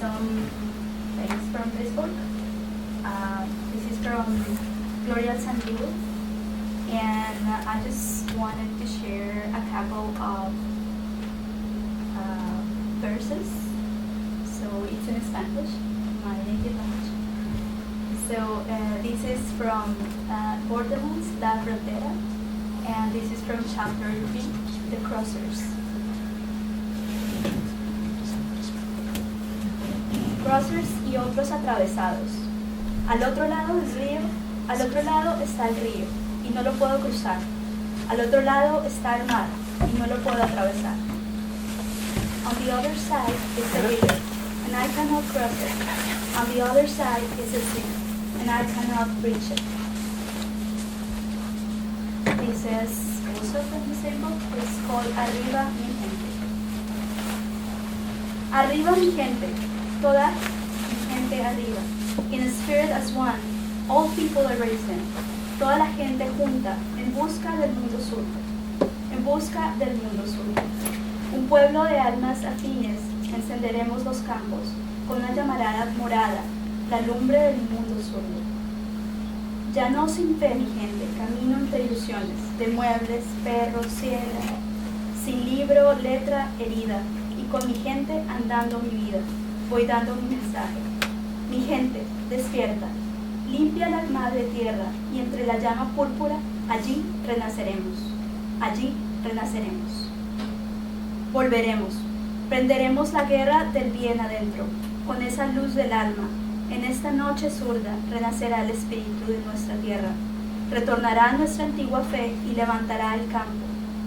some things from this book. This is from Gloria Sandu, and I just wanted to share a couple of verses. So it's in Spanish, my native language. So this is from Borderlands, La Frontera, and this is from chapter 3, The Crossers. Crossers y otros atravesados. Al otro lado del río, al otro lado está el río, y no lo puedo cruzar. Al otro lado está el mar, y no lo puedo atravesar. On the other side is the river, and I cannot cross it. On the other side is the sea, and I cannot reach it. This is also from the same book. It's called Arriba mi gente. Arriba mi gente, toda mi gente arriba. In spirit as one, all people are risen. Toda la gente junta, en busca del mundo sur. En busca del mundo sur. Un pueblo de almas afines, encenderemos los campos, con una llamarada morada, la lumbre del mundo sur. Ya no sin fe, mi gente, camino entre ilusiones, de muebles, perros, cielo, sin libro, letra, herida, y con mi gente andando mi vida, voy dando mi mensaje. Mi gente, despierta, limpia la madre tierra, y entre la llama púrpura, allí renaceremos, allí renaceremos. Volveremos, prenderemos la guerra del bien adentro, con esa luz del alma. En esta noche zurda renacerá el espíritu de nuestra tierra. Retornará nuestra antigua fe y levantará el campo.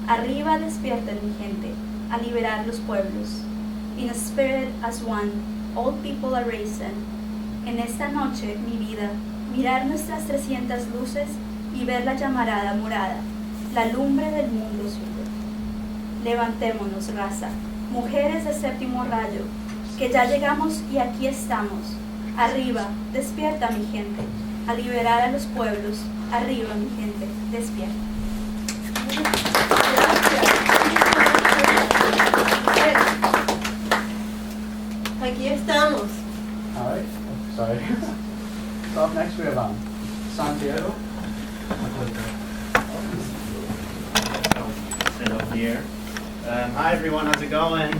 Arriba despierten, mi gente, a liberar los pueblos. In a spirit as one, all people are risen. En esta noche, mi vida, mirar nuestras 300 luces y ver la llamarada morada, la lumbre del mundo sur. Levantémonos, raza, mujeres de séptimo rayo, que ya llegamos y aquí estamos. Arriba, despierta, mi gente, a liberar a los pueblos. Arriba, mi gente, despierta. Aquí estamos. All right. Sorry. So up next we have Santiago. Sit up here. Hi everyone, how's it going?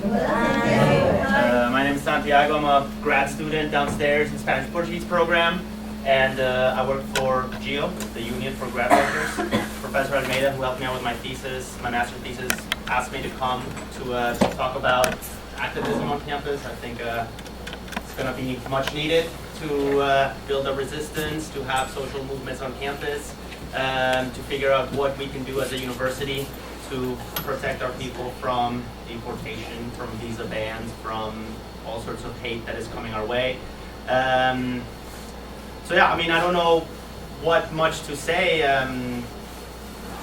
My name is Santiago. I'm a grad student downstairs in Spanish Portuguese program, and I work for GEO, the Union for Grad Workers. Professor Almeida, who helped me out with my thesis, my master's thesis, asked me to come to talk about activism on campus. I think it's going to be much needed to build a resistance, to have social movements on campus, to figure out what we can do as a university to protect our people from deportation, from visa bans, from all sorts of hate that is coming our way. So yeah, I mean, I don't know what much to say.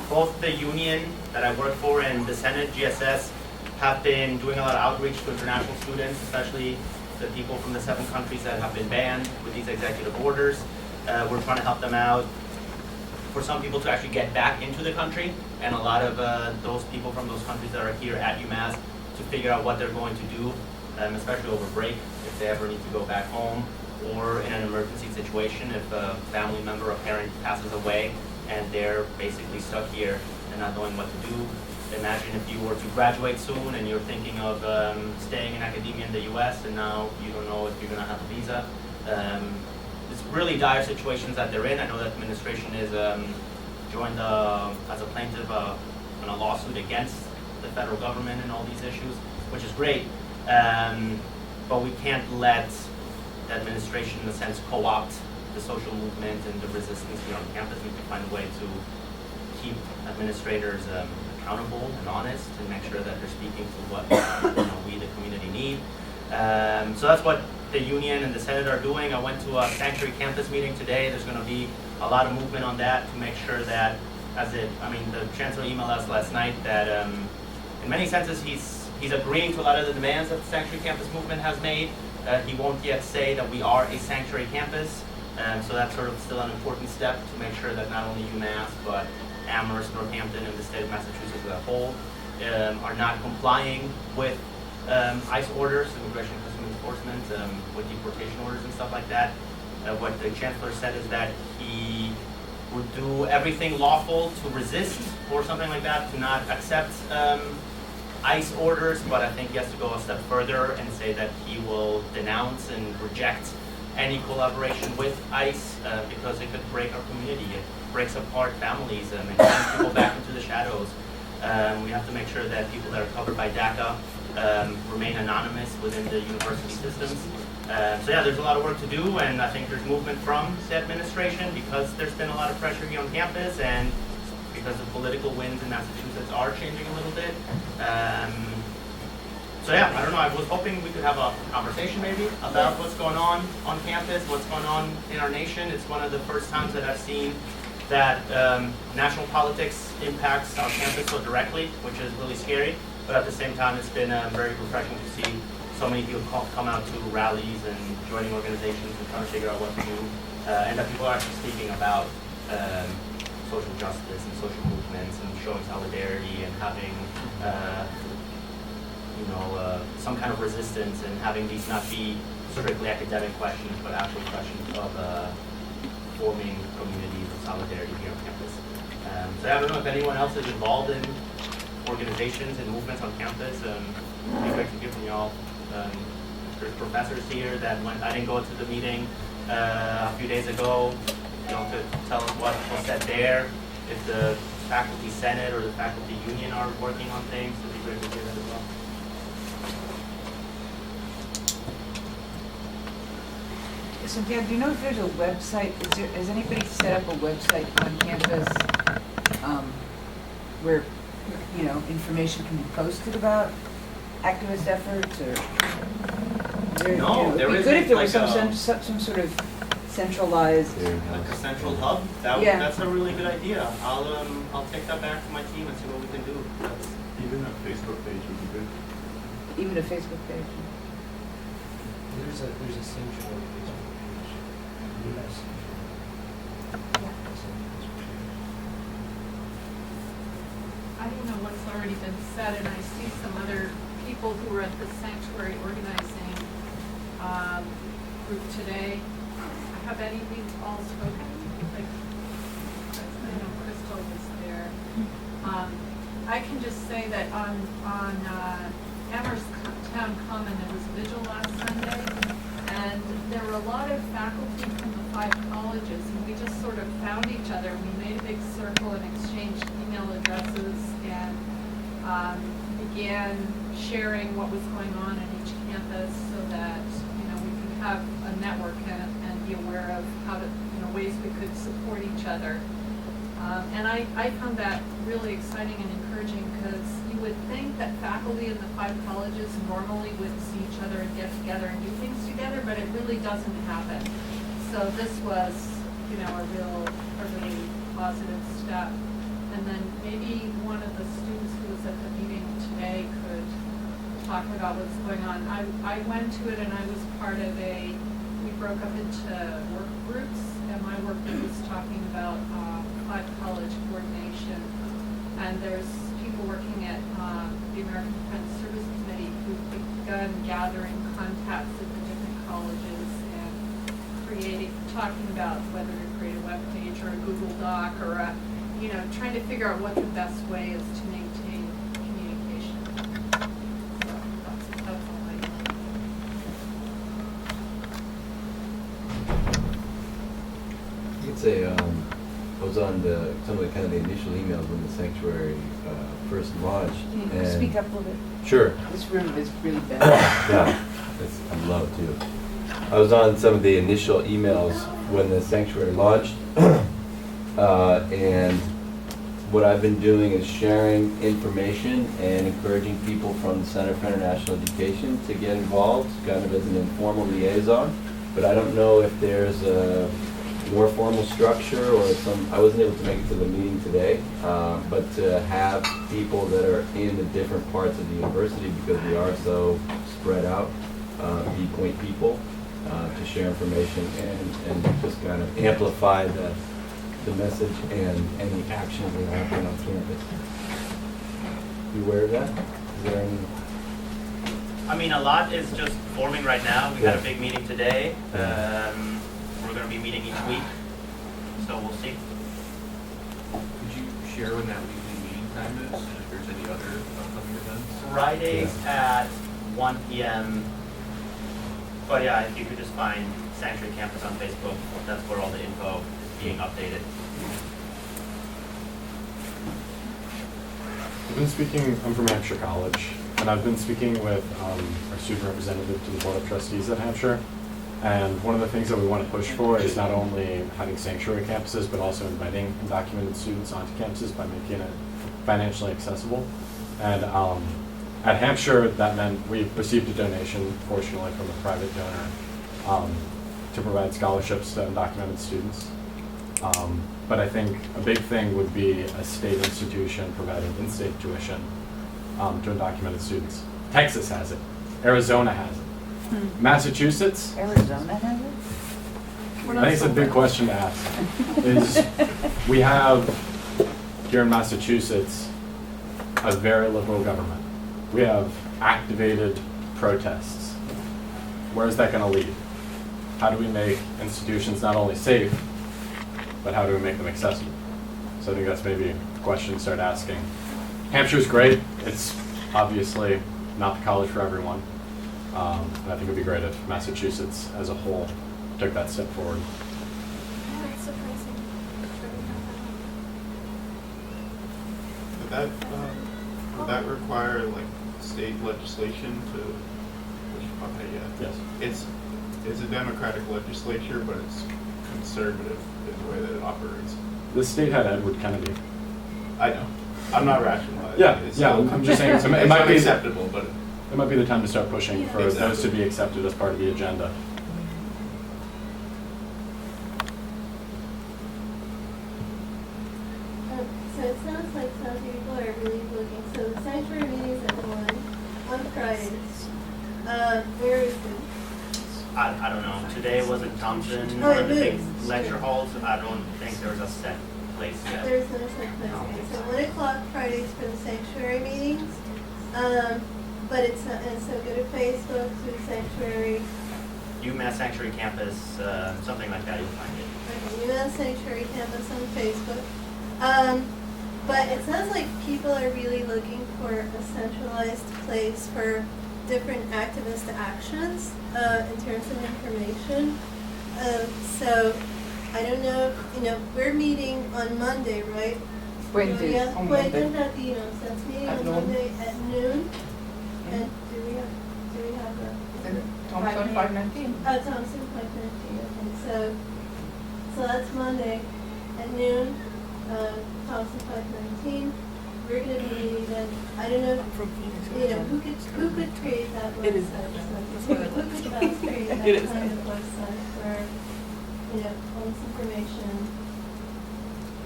Both the union that I work for and the Senate, GSS, have been doing a lot of outreach to international students, especially the people from the 7 countries that have been banned with these executive orders. We're trying to help them out for some people to actually get back into the country, and a lot of those people from those countries that are here at UMass to figure out what they're going to do, especially over break, if they ever need to go back home, or in an emergency situation, if a family member or parent passes away and they're basically stuck here and not knowing what to do. Imagine if you were to graduate soon and you're thinking of staying in academia in the US, and now you don't know if you're going to have a visa. It's really dire situations that they're in. I know that the administration is joined as a plaintiff on a lawsuit against the federal government and all these issues, which is great. But we can't let the administration, in a sense, co-opt the social movement and the resistance here on campus. We need to find a way to keep administrators accountable and honest, and make sure that they're speaking to what we, the community, need. So that's what the union and the Senate are doing. I went to a Sanctuary Campus meeting today. There's going to be a lot of movement on that to make sure that, the Chancellor emailed us last night that in many senses he's agreeing to a lot of the demands that the Sanctuary Campus movement has made. He won't yet say that we are a sanctuary campus, so that's sort of still an important step to make sure that not only UMass, but Amherst, Northampton, and the state of Massachusetts as a whole are not complying with ICE orders, Immigration and Customs enforcement with deportation orders and stuff like that. What the chancellor said is that he would do everything lawful to resist or something like that, to not accept ICE orders, but I think he has to go a step further and say that he will denounce and reject any collaboration with ICE because it could break our community. It breaks apart families and sends people back into the shadows. We have to make sure that people that are covered by DACA remain anonymous within the university systems. So yeah, there's a lot of work to do, and I think there's movement from the administration because there's been a lot of pressure here on campus, and because the political winds in Massachusetts are changing a little bit. So yeah, I don't know, I was hoping we could have a conversation maybe about what's going on campus, what's going on in our nation. It's one of the first times that I've seen that national politics impacts our campus so directly, which is really scary. But at the same time, it's been very refreshing to see so many people come out to rallies and joining organizations and trying to figure out what to do. And that people are actually speaking about social justice and social movements and showing solidarity and having some kind of resistance, and having these not be strictly academic questions, but actual questions of forming communities of solidarity here on campus. So I don't know if anyone else is involved in organizations and movements on campus. It'd be great to hear from y'all. There's professors here that I didn't go to the meeting a few days ago, to tell us what was said there. If the faculty senate or the faculty union are working on things, it'd be great to hear that as well. So Dan, do you know if there's a website, has anybody set up a website on campus where, information can be posted about activist efforts, or? No, there it'd be good if there was like some sort of centralized. Like a central hub? That's a really good idea. I'll take that back to my team and see what we can do. Even a Facebook page would be good. Even a Facebook page. There's a central Facebook page. UMass. I don't know what's already been said, and I see some other people who were at the sanctuary organizing group today. Have any of you all spoken? Like, I know Crystal was there. I can just say that on Amherst Town Common, there was a vigil last Sunday, and there were a lot of faculty from the 5 colleges, and we just sort of found each other. We made a big circle and exchanged email addresses and began sharing what was going on in each campus, so that we can have a network and be aware of how to ways we could support each other. And I found that really exciting and encouraging, because you would think that faculty in the 5 colleges normally would see each other and get together and do things together, but it really doesn't happen. So this was, a really positive step. And then maybe one of the students who was at the meeting today could talk about what's going on. I went to it, and I was part of we broke up into work groups, and my work group was talking about 5 college coordination. And there's people working at the American Defense Service Committee who've begun gathering contacts at the different colleges and talking about whether to create a web page or a Google Doc, or trying to figure out what the best way is to maintain communication. So that's all I know. I'd say I was on some of the initial emails when the sanctuary first launched. Can you and speak up a little bit? Sure. This room is really bad. Yeah, I'm loud too. I was on some of the initial emails when the sanctuary launched, and what I've been doing is sharing information and encouraging people from the Center for International Education to get involved, kind of as an informal liaison. But I don't know if there's a more formal structure or I wasn't able to make it to the meeting today, but to have people that are in the different parts of the university, because we are so spread out, be point people to share information and just kind of amplify the message and any actions that are happening on campus. You aware of that? Is there any? I mean, a lot is just forming right now. We had a big meeting today. We're going to be meeting each week, so we'll see. Could you share when that weekly meeting time is, and if there's any other upcoming events? Fridays at 1 p.m. But yeah, if you could just find Sanctuary Campus on Facebook, that's where all the info is being updated. I'm from Hampshire College, and I've been speaking with our student representative to the Board of Trustees at Hampshire. And one of the things that we want to push for is not only having sanctuary campuses, but also inviting undocumented students onto campuses by making it financially accessible. And at Hampshire, that meant we received a donation, fortunately, from a private donor to provide scholarships to undocumented students. But I think a big thing would be a state institution providing in-state tuition to undocumented students. Texas has it. Arizona has it. Massachusetts? Arizona has it? I think it's a big question to ask. Is we have here in Massachusetts a very liberal government. We have activated protests. Where is that going to lead? How do we make institutions not only safe, but how do we make them accessible? So I think that's maybe the question to start asking. Hampshire's great. It's obviously not the college for everyone. And I think it would be great if Massachusetts as a whole took that step forward. That's surprising. Would that require like state legislation to? Okay, yeah. Yes. It's a democratic legislature, but it's conservative in the way that it operates. The state had Edward Kennedy. I know. I'm not rationalizing. Yeah, It's yeah. still- I'm just saying it it's might be unacceptable, but it might be the time to start pushing for those Exactly. to be accepted as part of the agenda. So it sounds like some people are really looking, so the sanctuary meetings at 1 on Fridays. Where is it? I don't know. Today was in Thompson, Oh, one of the it big is. lecture halls. I don't think there was a set place yet. There's no such place. So 1 o'clock Fridays for the sanctuary meetings. But it's not, and so go to Facebook, to Sanctuary, UMass Sanctuary Campus, something like that, you'll find it. UMass Sanctuary Campus on Facebook. But it sounds like people are really looking for a centralized place for different activist actions in terms of information. So I don't know, we're meeting on Monday, right? Puentes, on Monday. Puentes Latinos, that's meeting At on noon. Monday at noon. And do we have a? Thompson 519. Thompson 519, okay, so that's Monday at noon, Thompson 519. We're gonna be meeting then, I don't know, who could create that website? It is. Who could best create that It is. kind of website where, all this information?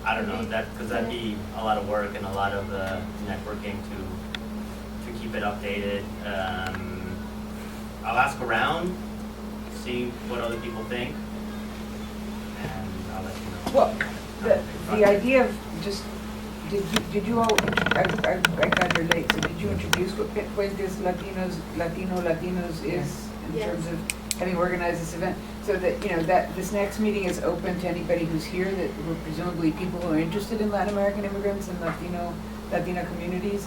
I don't know, because that'd be a lot of work and a lot of networking to keep it updated. I'll ask around, see what other people think, and I'll let you know. Well, the idea of just, did you all, I got here late, so did you introduce what Puentes Latinos is in Yes. terms of having organized this event? So that, that this next meeting is open to anybody who's here, that were presumably people who are interested in Latin American immigrants and Latino communities.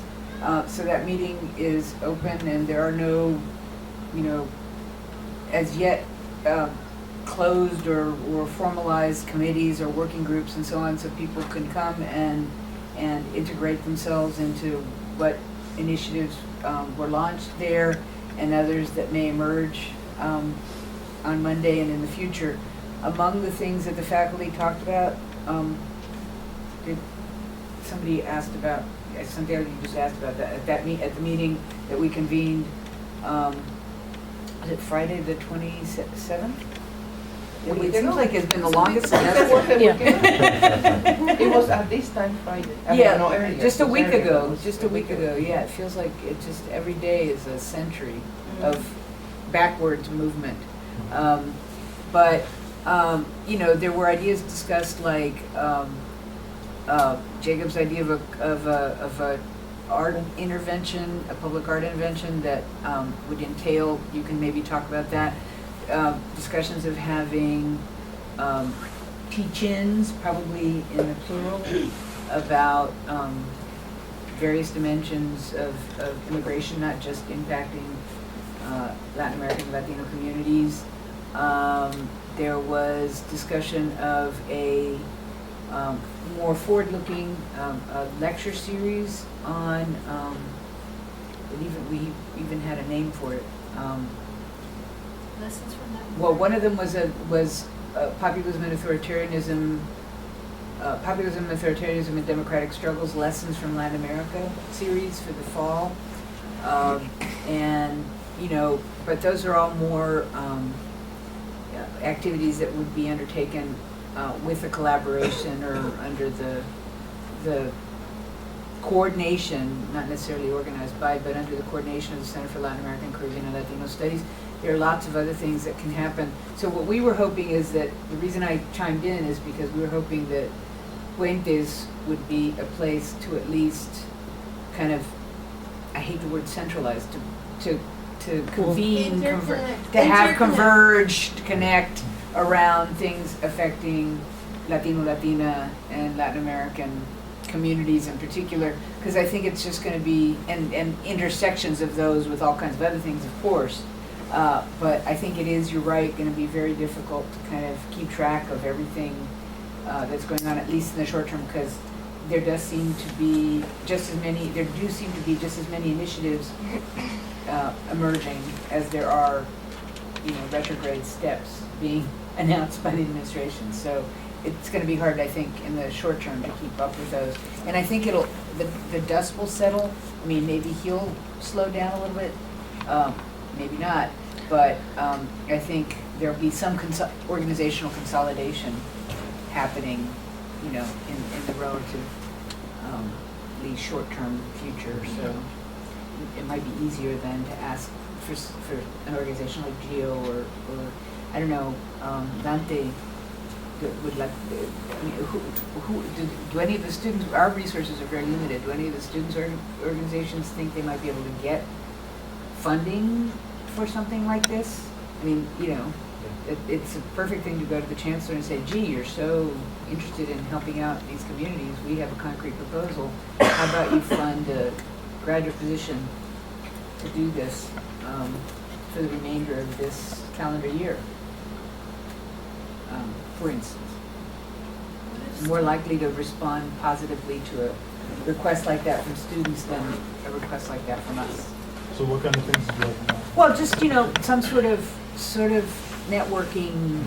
So that meeting is open and there are no, as yet closed or formalized committees or working groups and so on, so people can come and integrate themselves into what initiatives were launched there and others that may emerge on Monday and in the future. Among the things that the faculty talked about, somebody asked about, Santiago, you just asked about that, at the meeting that we convened, was it Friday the 27th? It seems like it's been the longest semester. It was at this time Friday. Yeah, just a week ago, yeah, it feels like it just, every day is a century of backwards movement. But there were ideas discussed like Jacob's idea of a art intervention, a public art intervention that would entail, you can maybe talk about that, discussions of having teach-ins, probably in the plural, about various dimensions of immigration, not just impacting Latin American Latino communities. There was discussion of a more forward-looking lecture series on, we even had a name for it. Lessons from that. Well, one of them was populism and authoritarianism, and democratic struggles, lessons from Latin America series for the fall. And, you know, but those are all more activities that would be undertaken with a collaboration or under the coordination, not necessarily organized by, but under the coordination of the Center for Latin American, Caribbean, and Latino Studies. There are lots of other things that can happen. So what we were hoping is that, the reason I chimed in is because we were hoping that Puentes would be a place to at least kind of, I hate the word centralized, to convene, to have converged, connect around things affecting Latino, Latina, and Latin American communities in particular, because I think it's just going to be, and intersections of those with all kinds of other things, of course. But I think it is, you're right, going to be very difficult to kind of keep track of everything that's going on, at least in the short term, because there do seem to be just as many initiatives emerging as there are, you know, retrograde steps being announced by the administration. So it's going to be hard, I think, in the short term to keep up with those. And I think the dust will settle. I mean, maybe he'll slow down a little bit, maybe not. But I think there'll be some organizational consolidation happening, you know, in the relatively short-term future. So it might be easier then to ask for an organization like GEO or I don't know, Dante would like, I mean, who do any of the students, our resources are very limited, do any of the students' organizations think they might be able to get funding for something like this? I mean, you know, it's a perfect thing to go to the chancellor and say, gee, you're so interested in helping out these communities, we have a concrete proposal, how about you fund a graduate position to do this for the remainder of this calendar year, for instance. More likely to respond positively to a request like that from students than a request like that from us. So what kind of things do you like now? Well, just, you know, some sort of networking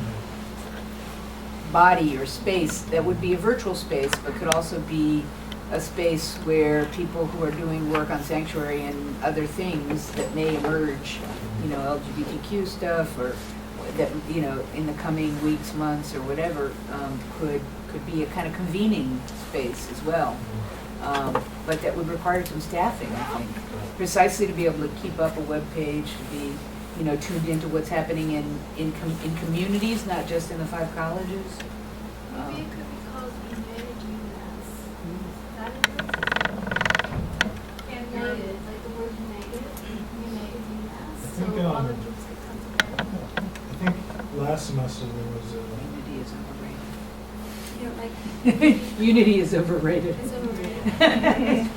body or space that would be a virtual space, but could also be a space where people who are doing work on sanctuary and other things that may emerge, you know, LGBTQ stuff, or that, you know, in the coming weeks, months, or whatever, could be a kind of convening space as well. But that would require some staffing, I think, precisely to be able to keep up a web page, to be, you know, tuned into what's happening in communities, not just in the 5 colleges. Maybe it could be called embedded UMass. That embedded, like the word united UMass. I So think, all the groups could come together. I think last semester there was Unity is overrated. You know, like Unity is overrated. it's overrated.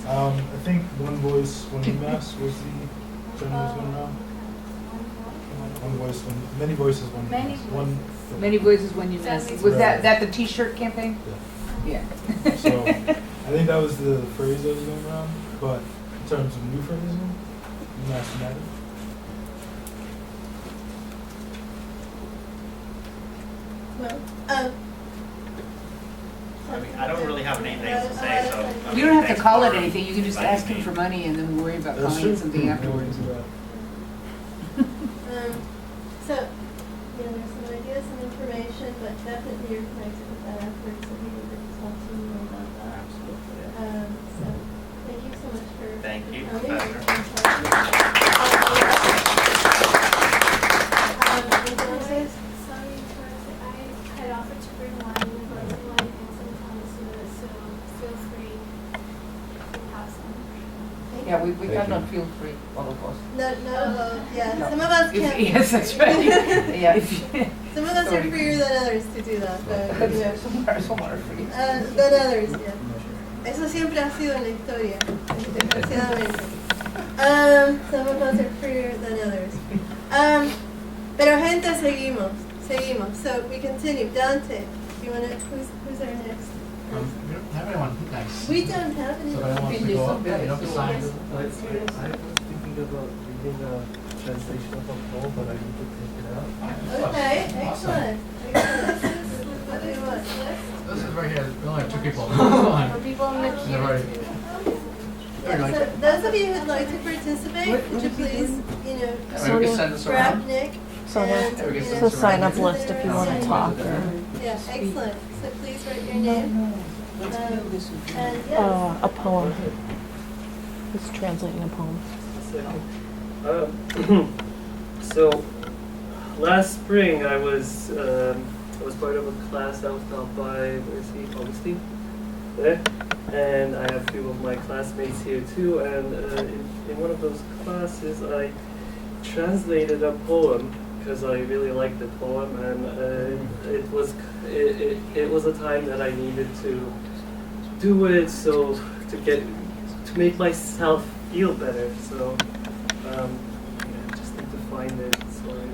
I think One Voice, One UMass was the term that was going around. One voice, many voices, one Many UMass. One, Many voices when you miss. Was that the T-shirt campaign? yeah. Yeah. So I think that was the phrase that was going around. But in terms of new phrasing, UMass United. Well, I mean, I don't really have any things to say, so. I You mean, don't have to thanks call it for anything, you can just inviting ask him me. for money and then we'll worry about That's calling it true. something afterwards. so, you know, there's some ideas, some information, but definitely you're connected with that effort, so we need to talk to you more about that. Absolutely. So, thank you so much for Thank you. coming. Sorry to interrupt. I had offered to bring wine and some wine and some Thomas, so feel free to pass cannot feel free, all of us. Not all, yeah. Some of us can't. Yes, that's right. Yeah. Some of us are freer than others to do that, but you know, Some are free. than others, yeah. Eso siempre ha sido en la historia, desgraciadamente. Some of us are freer than others. Pero gente, seguimos. So we continue. Dante, you wanna? Who's our next? We don't have anyone next. We don't have any. Somebody wants to go up? You don't have to sign. Yes. I was thinking about reading a translation of a poem, but I need to take it out. Okay, excellent. What do you want? Yes? This is right here. We only have 2 people. For people in the queue. They're right. Yeah, so those of you who'd like to participate, would you please, you know, Maybe we can send this grab around. Nick So and, there's- you there's know, a sign-up send list if you their wanna name. talk or Yeah, excellent. So please write your name. And yes. a poem. He's translating a poem. So last spring I was part of a class I was taught by, where is he, Augustine? There. And I have 2 of my classmates here too, and in one of those classes I translated a poem because I really liked the poem, and it was a time that I needed to do it, so to make myself feel better. So I just need to find it. Sorry.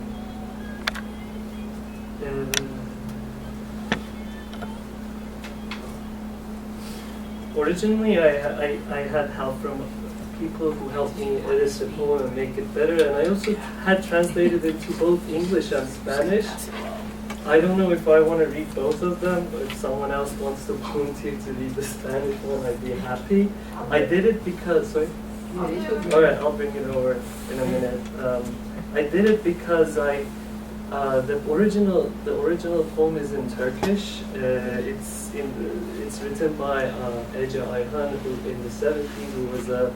Originally, I had help from people who helped me edit the poem and make it better, and I also had translated it to both English and Spanish. I don't know if I want to read both of them, but if someone else wants to volunteer to read the Spanish one, I'd be happy. I did it because, sorry? All right, I'll bring it over in a minute. I did it because the original poem is in Turkish. It's written by Ece Ayhan, who in the 70s, who was a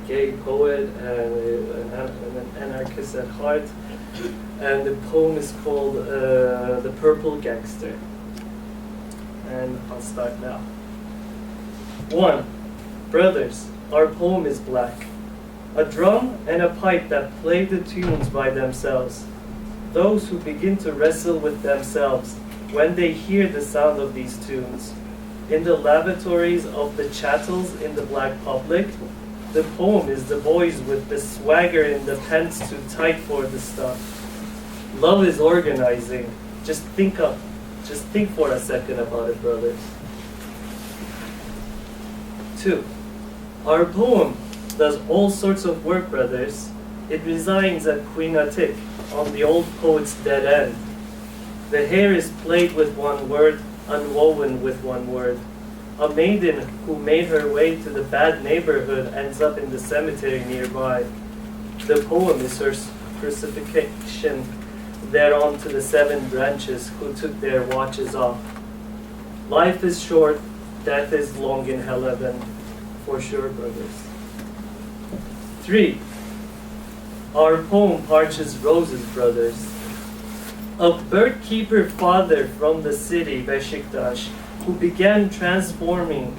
gay poet and an anarchist at heart. And the poem is called The Purple Gangster. And I'll start now. 1. Brothers, our poem is black. A drum and a pipe that play the tunes by themselves. Those who begin to wrestle with themselves when they hear the sound of these tunes. In the lavatories of the chattels in the black public, the poem is the boys with the swagger in the pants too tight for the stuff. Love is organizing. Just think for a second about it, brothers. 2. Our poem does all sorts of work, brothers. It resides at Queen Atik, on the old poet's dead end. The hair is played with one word, unwoven with one word. A maiden who made her way to the bad neighborhood ends up in the cemetery nearby. The poem is her crucifixion thereon to the 7 branches who took their watches off. Life is short, death is long in hell heaven, for sure, brothers. 3. Our poem parches roses, brothers. A bird-keeper father from the city, Beşiktaş, who began transforming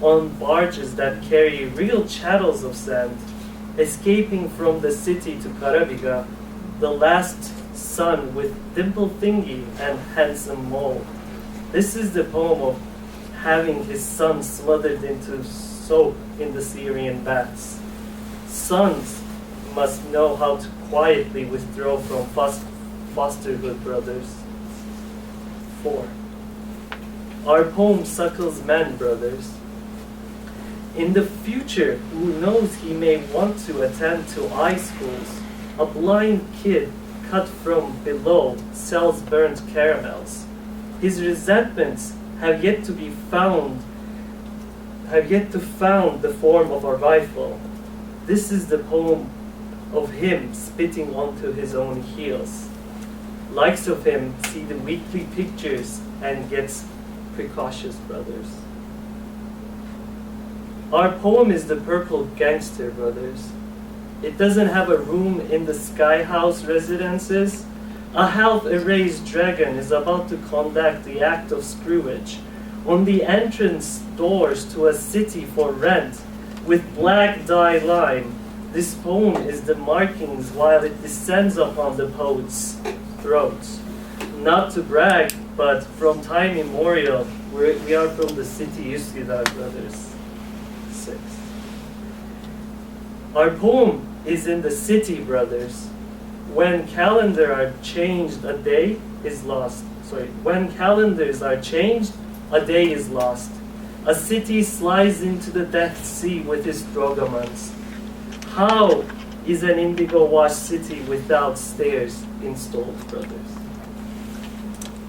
on barges that carry real chattels of sand, escaping from the city to Karabiga, the last son with dimple thingy and handsome mole. This is the poem of having his son smothered into soap in the Syrian baths. Sons must know how to quietly withdraw from fosterhood, brothers. 4. Our poem suckles men, brothers. In the future, who knows, he may want to attend to eye schools. A blind kid cut from below sells burnt caramels. His resentments have yet to found the form of a rifle. This is the poem of him spitting onto his own heels. Likes of him see the weekly pictures and gets precautious, brothers. Our poem is the purple gangster, brothers. It doesn't have a room in the Sky House residences. A half-erased dragon is about to conduct the act of screwage. On the entrance doors to a city for rent, with black dye line. This poem is the markings while it descends upon the poet's throat. Not to brag, but from time immemorial, we are from the city Üsküdar, brothers. 6. Our poem is in the city, brothers. When calendar are changed, a day is lost. When calendars are changed, a day is lost. A city slides into the Death Sea with its drogamans. How is an indigo-washed city without stairs installed, brothers?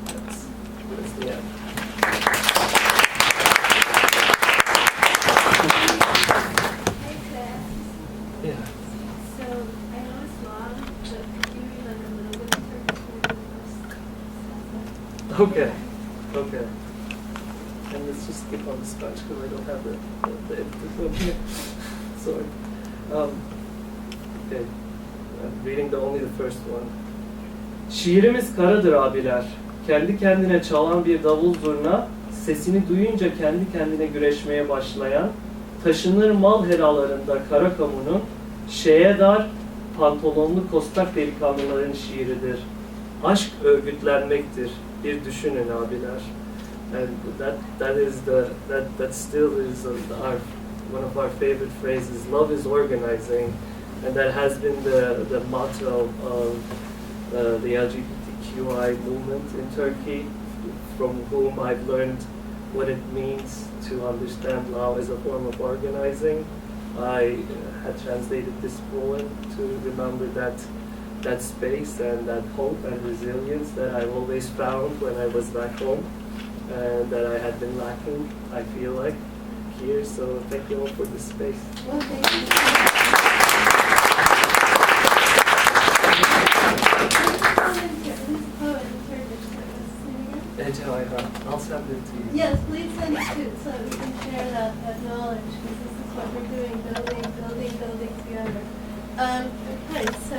That's the end. Hey class. Yeah. So I know it's long, but could you read like a little bit of Turkish? Okay. Okay. And let's just skip on the Spanish because I don't have the edited one here. Sorry. Okay. I'm reading only the first one. Şiirimiz karadır abiler. Kendi kendine çalan bir davul zurna, sesini duyunca kendi kendine güreşmeye başlayan, taşınır mal helalarında kara kamunun, şeye dar, pantolonlu kostak delikanlıların şiiridir. Aşk örgütlenmektir. Bir düşünün abiler. And that still is one of our favorite phrases. Love is organizing, and that has been the motto of the LGBTQI movement in Turkey, from whom I've learned what it means to understand law as a form of organizing. I had translated this poem to remember that space and that hope and resilience that I've always found when I was back home, and that I had been lacking, I feel like, here. So thank you all for this space. Well, thank you. I'll send it to you. Yes, please send it to so we can share that knowledge, because this is what we're doing, building together. Okay, so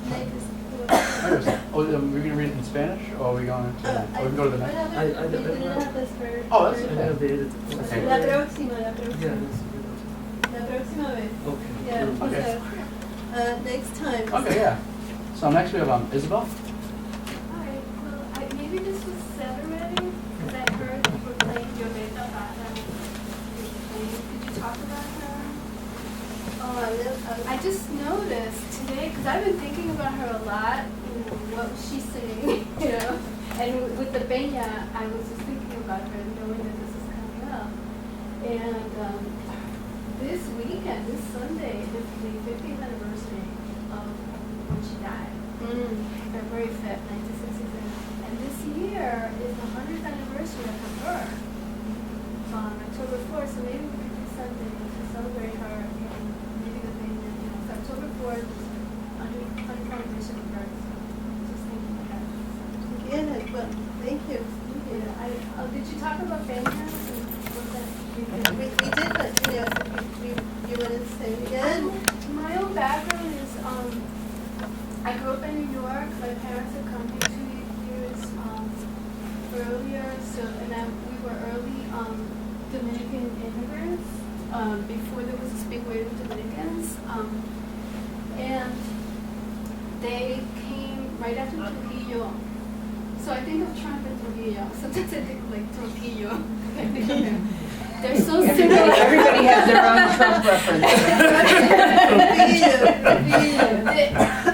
next. We're gonna read it in Spanish, or are we going to? We can go to the next. We didn't have this for. Oh, that's I have the okay. edited. Okay. La próxima. Yeah, this is La próxima vez. okay. Yeah, Okay. so, next time. Okay, yeah. So next we have Isabel. Alright, well, maybe this was said already, because I heard you were playing Violeta Barra. Did you talk about her? Oh, I just noticed today, because I've been thinking about her a lot, what was she singing, and with the Peña, I was just thinking about her, knowing that this is coming up. And this weekend, this Sunday, is the 50th anniversary of when she died. February 5th, 1963. And this year is the 100th anniversary of her birth on October 4th, so maybe we could do something to celebrate her and maybe the thing that, it's October 4th, 100th anniversary of her birth. So just thinking about that. yeah, well, thank you. Yeah, did you talk about Peña? Was that We did, but you want to say it again? My own background is, I grew up in New York. My parents had come here 2 years earlier, we were early Dominican immigrants before there was this big wave of Dominicans, and they came right after Trujillo. So I think of Trump and Trujillo. Sometimes I think like Trujillo. They're so similar. Everybody has their own Trump reference.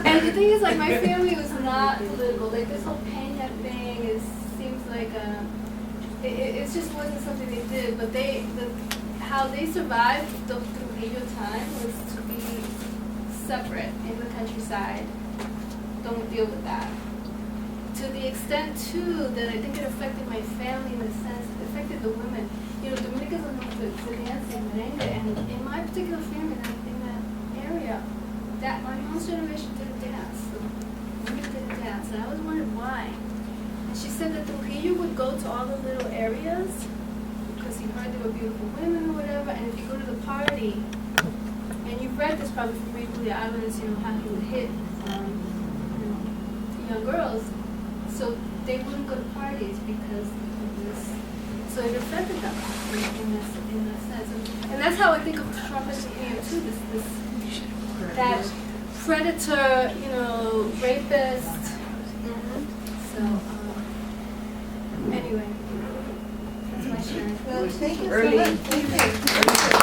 And the thing is, like, my family was not political. Like, this whole Peña thing seems like it just wasn't something they did. But how they survived the Trujillo time was to be separate in the countryside. Don't deal with that. To the extent, too, that I think it affected my family in the sense it affected the women. Dominicans are known to dance in merengue, and in my particular family, in that area, that my mom's generation didn't dance. The women didn't dance, and I always wondered why. And she said that Trujillo would go to all the little areas because he heard there were beautiful women or whatever, and if you go to the party, and you've read this probably from Julia Alvarez, how he would hit young girls. So they wouldn't go to parties because of this So it affected them in this sense. And that's how I think of Trump as being too, that predator, rapist. So, anyway, that's my sharing. Well, Thank you early- so much. Thank you.